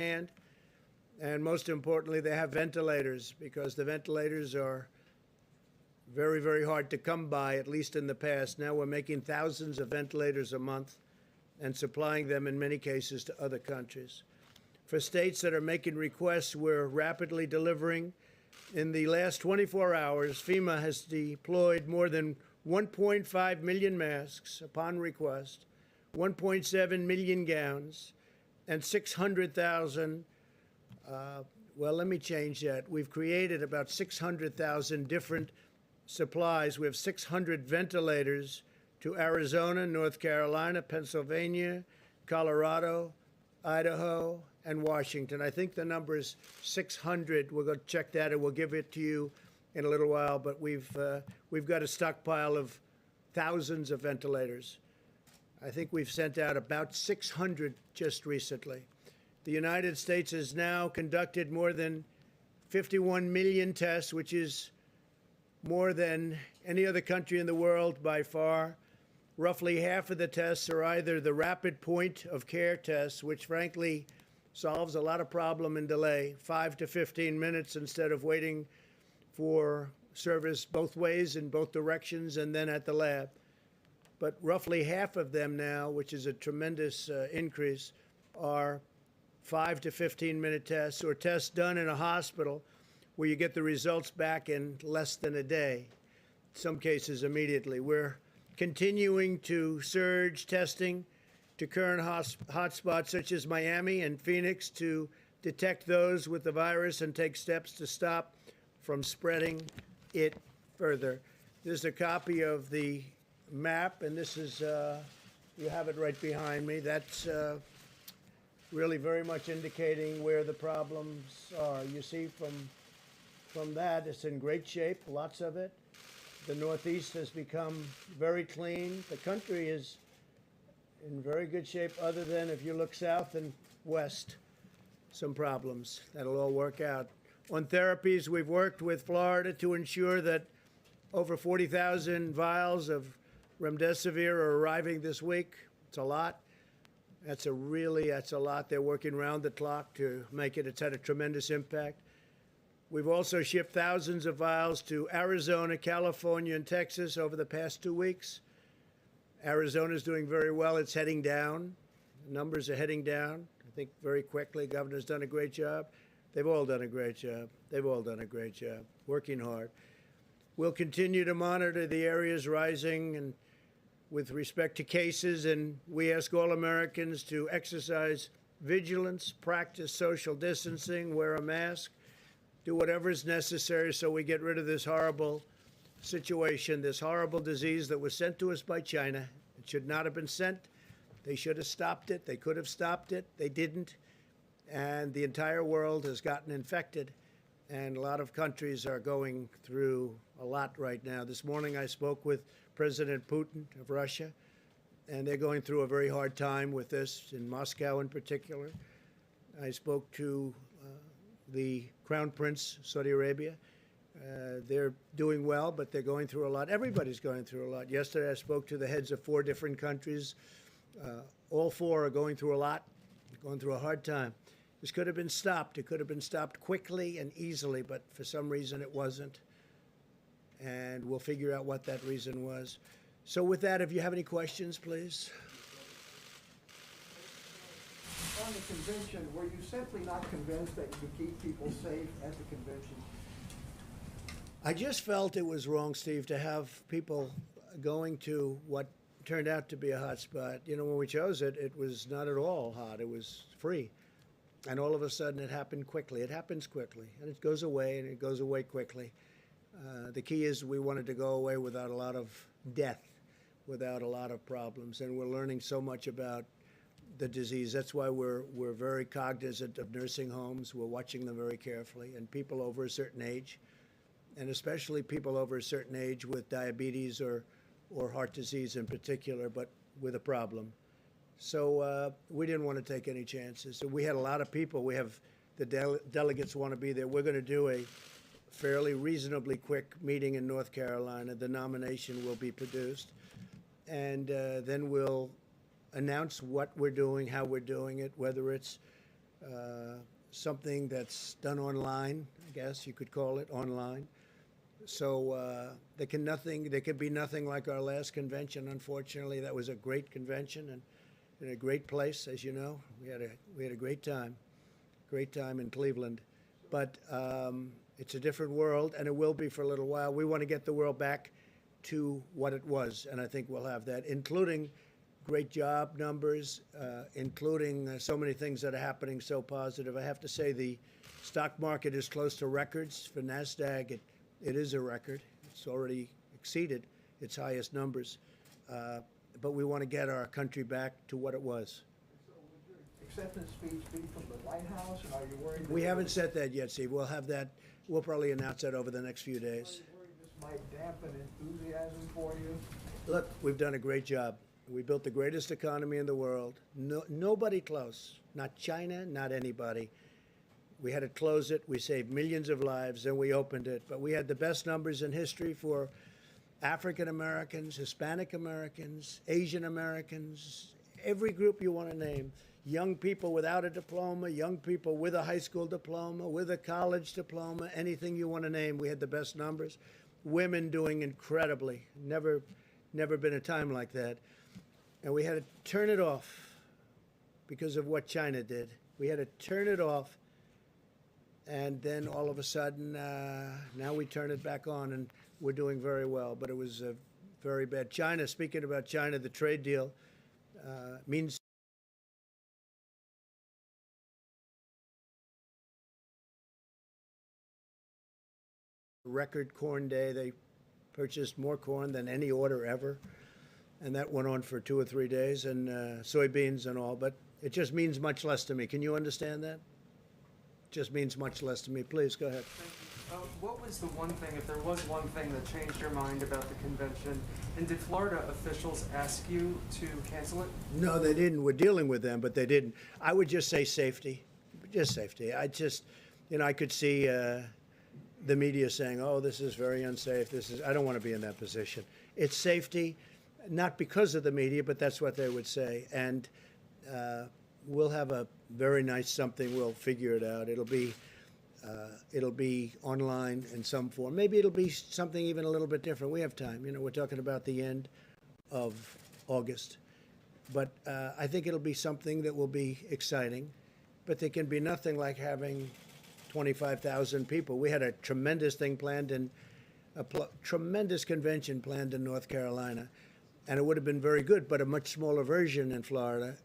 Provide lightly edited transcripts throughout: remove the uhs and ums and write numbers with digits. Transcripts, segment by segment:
hand. And most importantly, they have ventilators, because the ventilators are very, very hard to come by, at least in the past. Now we're making thousands of ventilators a month and supplying them in many cases to other countries. For states that are making requests, we're rapidly delivering. In the last 24 hours, FEMA has deployed more than 1.5 million masks upon request, 1.7 million gowns, and 600,000 well, let me change that. We've created about 600,000 different supplies. We have 600 ventilators to Arizona, North Carolina, Pennsylvania, Colorado, Idaho, and Washington. I think the number is 600. We'll go check that, and we'll give it to you in a little while. But we've got a stockpile of thousands of ventilators. I think we've sent out about 600 just recently. The United States has now conducted more than 51 million tests, which is more than any other country in the world by far. Roughly half of the tests are either the rapid point of care tests, which frankly solves a lot of problem and delay, 5 to 15 minutes instead of waiting for service both ways in both directions and then at the lab. But roughly half of them now, which is a tremendous increase, are 5 to 15-minute tests, or tests done in a hospital where you get the results back in less than a day, some cases immediately. We're continuing to surge testing to current hotspots such as Miami and Phoenix to detect those with the virus and take steps to stop from spreading it further. There's a copy of the map, and this is, you have it right behind me. That's really very much indicating where the problems are. You see from that, it's in great shape, lots of it. The Northeast has become very clean. The country is in very good shape, other than if you look south and west, some problems. That'll all work out. On therapies, we've worked with Florida to ensure that over 40,000 vials of remdesivir are arriving this week. It's a lot. That's a lot. They're working round the clock to make it. It's had a tremendous impact. We've also shipped thousands of vials to Arizona, California, and Texas over the past 2 weeks. Arizona's doing very well. It's heading down. The numbers are heading down, I think, very quickly. Governor's done a great job. They've all done a great job. They've all done a great job, working hard. We'll continue to monitor the areas rising and with respect to cases, and we ask all Americans to exercise vigilance, practice social distancing, wear a mask, do whatever is necessary so we get rid of this horrible situation, this horrible disease that was sent to us by China. It should not have been sent. They should have stopped it. They could have stopped it. They didn't. And the entire world has gotten infected. And a lot of countries are going through a lot right now. This morning I spoke with President Putin of Russia, and they're going through a very hard time with this, in Moscow in particular. I spoke to the Crown Prince, Saudi Arabia. They're doing well, but they're going through a lot. Everybody's going through a lot. Yesterday I spoke to the heads of 4 different countries. All 4 are going through a lot, going through a hard time. This could have been stopped. It could have been stopped quickly and easily, but for some reason it wasn't. And we'll figure out what that reason was. So with that, if you have any questions, please. On the convention, were you simply not convinced that you could keep people safe at the convention? I just felt it was wrong, Steve, to have people going to what turned out to be a hot spot. You know, when we chose it, it was not at all hot. It was free. And all of a sudden, it happened quickly. It happens quickly, and it goes away, and it goes away quickly. The key is we wanted to go away without a lot of death, without a lot of problems, and we're learning so much about the disease. That's why we're very cognizant of nursing homes. We're watching them very carefully, and people over a certain age, and especially people over a certain age with diabetes or heart disease in particular, but with a problem. So we didn't want to take any chances. So we had a lot of people. We have the delegates want to be there. We're going to do a fairly reasonably quick meeting in North Carolina. The nomination will be produced. And then we'll announce what we're doing, how we're doing it, whether it's something that's done online, I guess you could call it online. So there could be nothing like our last convention. Unfortunately, that was a great convention and in a great place, as you know. We had a great time in Cleveland. But it's a different world, and it will be for a little while. We want to get the world back to what it was, and I think we'll have that, including great job numbers, including so many things that are happening so positive. I have to say the stock market is close to records. For NASDAQ, it is a record. It's already exceeded its highest numbers. But we want to get our country back to what it was. So would your acceptance speech be from the White House, and are you worried? We haven't said that yet, Steve. We'll have that. We'll probably announce that over the next few days. Are you worried this might dampen enthusiasm for you? Look, we've done a great job. We built the greatest economy in the world. Nobody close. Not China, not anybody. We had to close it. We saved millions of lives, and we opened it. But we had the best numbers in history for African Americans, Hispanic Americans, Asian Americans, every group you want to name. Young people without a diploma, young people with a high school diploma, with a college diploma, anything you want to name. We had the best numbers. Women doing incredibly. Never been a time like that. And we had to turn it off because of what China did. We had to turn it off. And then all of a sudden, now we turn it back on, and we're doing very well. But it was very bad. China, speaking about China, the trade deal means record corn day. They purchased more corn than any order ever. And that went on for 2 or 3 days, and soybeans and all. But it just means much less to me. Can you understand that? Just means much less to me. Please, go ahead. What was the one thing, if there was one thing that changed your mind about the convention, and did Florida officials ask you to cancel it? No, they didn't. We're dealing with them, but they didn't. I would just say safety. Just safety. I could see the media saying, oh, this is very unsafe. I don't want to be in that position. It's safety, not because of the media, but that's what they would say. And we'll have a very nice something. We'll figure it out. It'll be online in some form. Maybe it'll be something even a little bit different. We have time. You know, we're talking about the end of August. But I think it'll be something that will be exciting. But there can be nothing like having 25,000 people. We had a tremendous thing planned tremendous convention planned in North Carolina. And it would have been very good, but a much smaller version in Florida.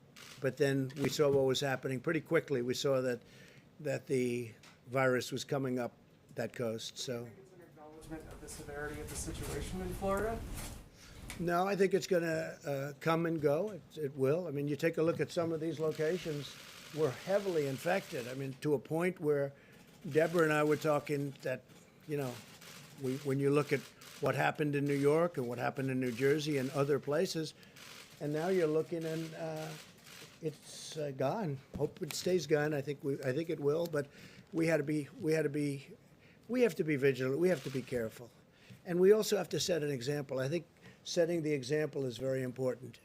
But then we saw what was happening pretty quickly. We saw that the virus was coming up that coast. So, do you think it's an acknowledgement of the severity of the situation in Florida? no, I think it's going to come and go. It will. I mean, you take a look at some of these locations. We're heavily infected. I mean, to a point where Deborah and I were talking that, you know, when you look at what happened in New York and what happened in New Jersey and other places, and now you're looking and it's gone. Hope it stays gone. I think it will. But we have to be vigilant. We have to be careful, and we also have to set an example. I think setting the example is very important.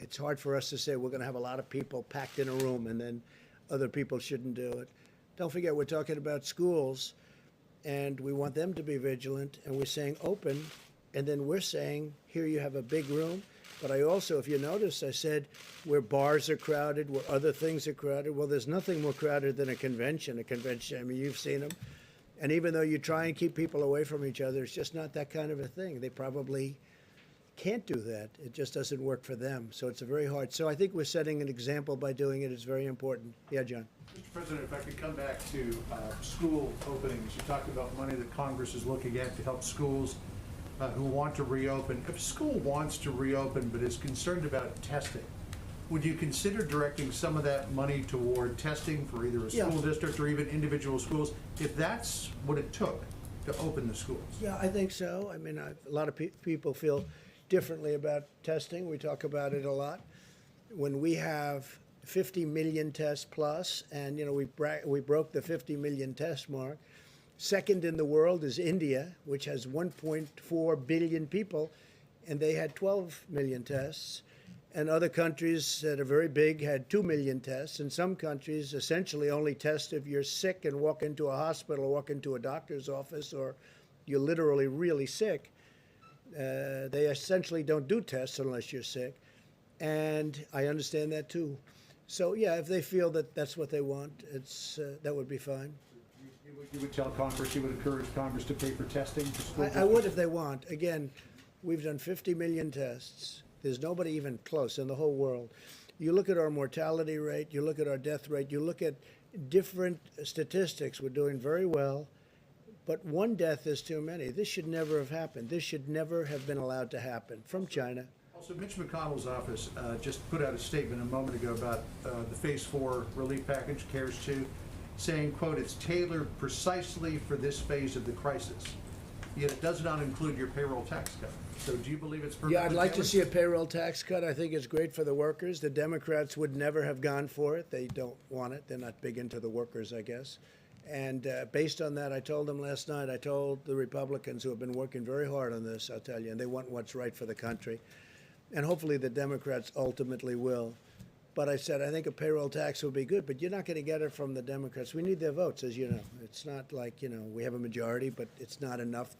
It's hard for us to say we're going to have a lot of people packed in a room and then other people shouldn't do it. Don't forget, we're talking about schools, and we want them to be vigilant, and we're saying open, and then we're saying, here you have a big room. But I also, if you notice, I said where bars are crowded, where other things are crowded. Well, there's nothing more crowded than a convention. I mean, you've seen them. And even though you try and keep people away from each other, it's just not that kind of a thing. They probably can't do that. It just doesn't work for them. So it's a very hard. So I think we're setting an example by doing it. It's very important. Yeah, John. Mr. President, if I could come back to school openings. You talked about money that Congress is looking at to help schools who want to reopen. If a school wants to reopen but is concerned about testing, would you consider directing some of that money toward testing for either a school district or even individual schools, if that's what it took to open the schools? Yeah, I think so. I mean, a lot of people feel differently about testing. We talk about it a lot. When we have 50 million tests plus, and you know we broke the 50 million test mark. Second in the world is India, which has 1.4 billion people, and they had 12 million tests. And other countries that are very big had 2 million tests. And some countries essentially only test if you're sick and walk into a hospital or walk into a doctor's office or you're literally really sick. They essentially don't do tests unless you're sick. And I understand that too. So, yeah, if they feel that that's what they want, that would be fine. You would tell Congress, you would encourage Congress to pay for testing for school I would if they want. Again, we've done 50 million tests. There's nobody even close in the whole world. You look at our mortality rate, you look at our death rate, you look at different statistics. We're doing very well, but one death is too many. This should never have happened. This should never have been allowed to happen from China. Also, Mitch McConnell's office just put out a statement a moment ago about the Phase 4 relief package, CARES 2, saying, quote, it's tailored precisely for this phase of the crisis. Yet it does not include your payroll tax cut. So do you believe it's perfectly Yeah, I'd like to tailored? see a payroll tax cut. I think it's great for the workers. The Democrats would never have gone for it. They don't want it. They're not big into the workers, I guess. And based on that, I told them last night, I told the Republicans who have been working very hard on this, I'll tell you, and they want what's right for the country. And hopefully the Democrats ultimately will. But I said, I think a payroll tax would be good, but you're not going to get it from the Democrats. We need their votes, as you know. It's not like, we have a majority, but it's not enough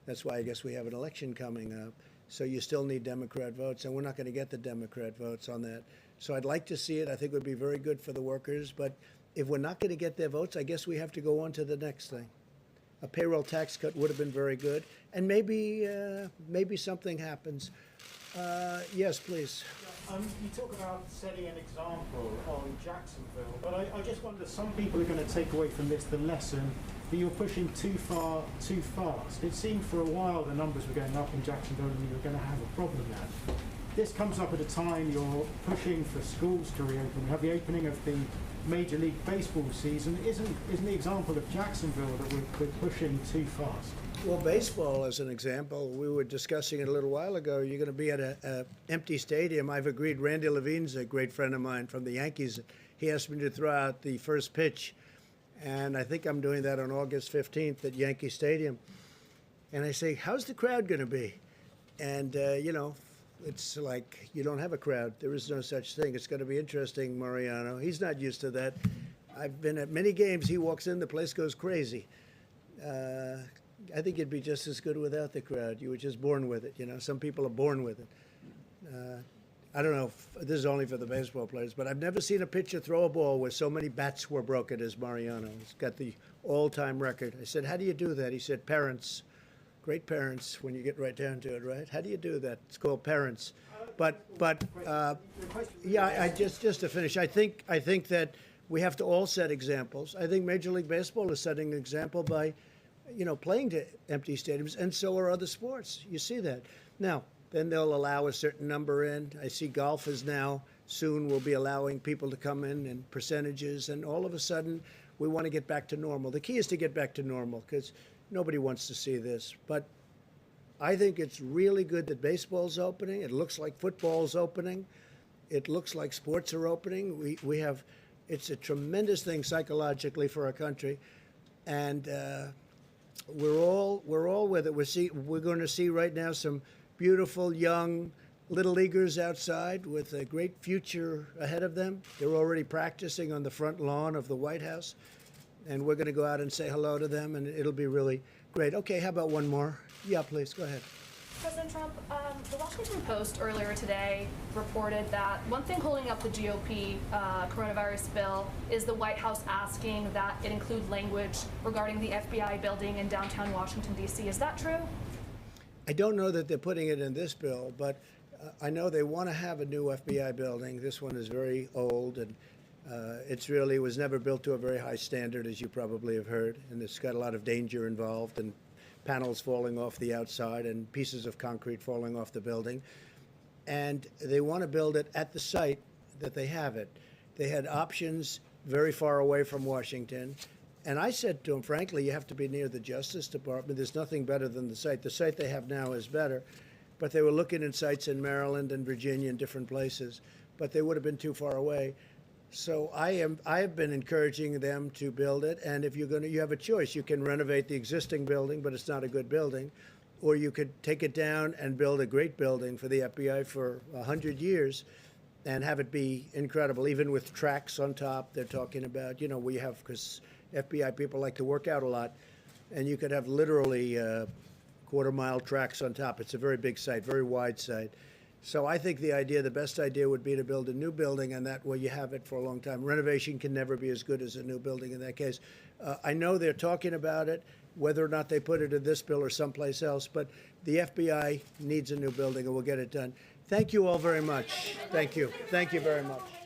that's why I guess we have an election coming up. So you still need Democrat votes, and we're not going to get the Democrat votes on that. So I'd like to see it. I think it would be very good for the workers. But if we're not going to get their votes, I guess we have to go on to the next thing. A payroll tax cut would have been very good. And maybe something happens. Yes, please. You talk about setting an example on Jacksonville, but I just wonder, some people are going to take away from this the lesson that you're pushing too far, too fast. It seemed for a while the numbers were going up in Jacksonville and you were going to have a problem there. This comes up at a time you're pushing for schools to reopen. We have the opening of the Major League Baseball season. Isn't the example of Jacksonville that we're pushing too fast? Well, baseball, as an example, we were discussing it a little while ago. You're going to be at an empty stadium. I've agreed. Randy Levine's a great friend of mine from the Yankees. He asked me to throw out the first pitch, and I think I'm doing that on August 15th at Yankee Stadium. And I say, how's the crowd going to be? And, it's like you don't have a crowd. There is no such thing. It's going to be interesting, Mariano. He's not used to that. I've been at many games. He walks in, the place goes crazy. I think it'd be just as good without the crowd. You were just born with it. Some people are born with it. I don't know if this is only for the baseball players, but I've never seen a pitcher throw a ball where so many bats were broken as Mariano. He's got the all-time record. I said, how do you do that? He said, parents. Great parents, when you get right down to it, right? How do you do that? It's called parents. But yeah, just to finish, I think that we have to all set examples. I think Major League Baseball is setting an example by, playing to empty stadiums, and so are other sports. You see that. Now, then they'll allow a certain number in. I see golf is now soon will be allowing people to come in percentages, and all of a sudden we want to get back to normal. The key is to get back to normal because nobody wants to see this. But I think it's really good that baseball's opening. It looks like football's opening. It looks like sports are opening. We have, it's a tremendous thing psychologically for our country. And we're all with it. We're going to see right now some beautiful young little leaguers outside with a great future ahead of them. They're already practicing on the front lawn of the White House. And we're going to go out and say hello to them, and it'll be really great. Okay, how about one more? Yeah, please, go ahead. President Trump, the Washington Post earlier today reported that one thing holding up the GOP coronavirus bill is the White House asking that it include language regarding the FBI building in downtown Washington, D.C. Is that true? I don't know that they're putting it in this bill, but I know they want to have a new FBI building. This one is very old, and it was never built to a very high standard, as you probably have heard, and it's got a lot of danger involved, and panels falling off the outside and pieces of concrete falling off the building. And they want to build it at the site that they have it. They had options very far away from Washington. And I said to them, frankly, you have to be near the Justice Department. There's nothing better than the site. The site they have now is better. But they were looking at sites in Maryland and Virginia and different places. But they would have been too far away. So I have been encouraging them to build it, and if you have a choice, you can renovate the existing building, but it's not a good building, or you could take it down and build a great building for the FBI for 100 years and have it be incredible, even with tracks on top. They're talking about, you know, we have, because FBI people like to work out a lot, and you could have literally quarter-mile tracks on top. It's a very big site, very wide site. So I think the best idea would be to build a new building, and that way you have it for a long time. Renovation can never be as good as a new building in that case. I know they're talking about it, whether or not they put it in this bill or someplace else, but the FBI needs a new building, and we'll get it done. Thank you all very much. Thank you. Thank you very much.